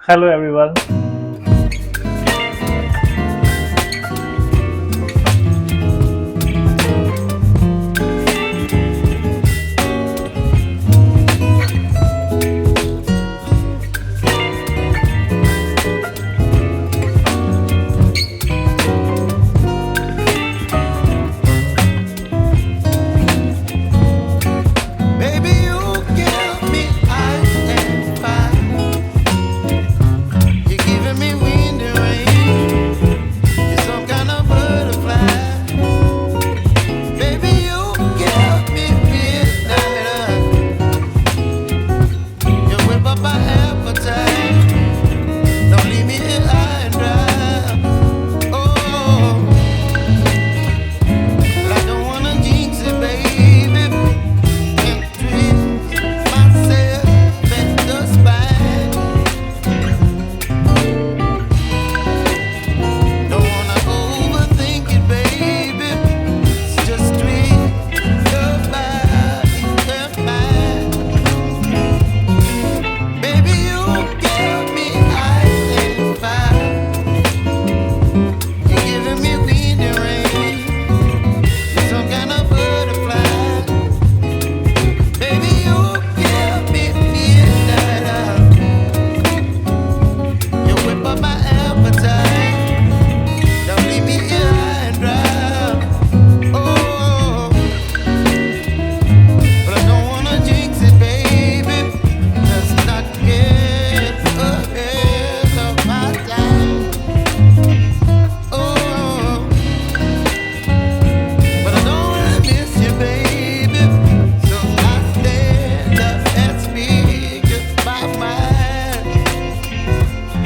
Hello everyone. Baby, you give me ice and fire. You're giving me wind and rain. You're some kind of butterfly. Baby, you give me midnight. You whip up my appetite. Don't leave me here high and dry. Oh, but I don't wanna jinx it, baby. And twist myself in the spine. Don't wanna overthink it, baby. It's just twist your body and mine. Baby, you give me ice and fire. You're giving me wind and rain. You're some kind of butterfly. Baby, you give me midnight. You whip up my appetite. Don't leave me here high and dry. Oh, but I don't wanna jinx it, baby. Let's not get ahead of my time. Oh, but I don't wanna miss you, baby. So I stand up and speak my mind.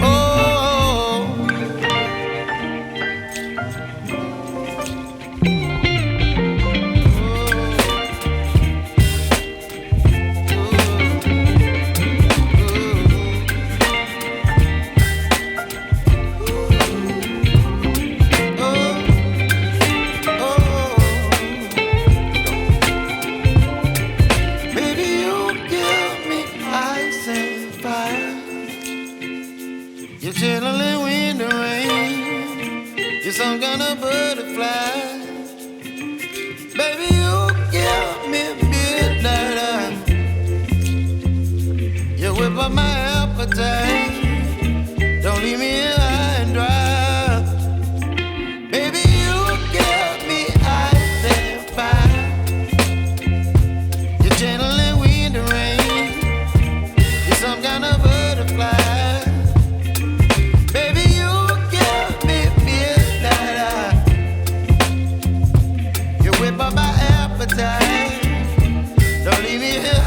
Oh, baby, you give me ice and fire. You're chilling wind and rain. You're some kind of butterfly. Baby, you give me midnight. You whip up my appetite. Don't leave me here high and dry. Baby, you give me ice and fire. You're channeling wind and rain. You're some kind of butterfly. Baby, you give me midnight. You whip up my appetite. Don't leave me here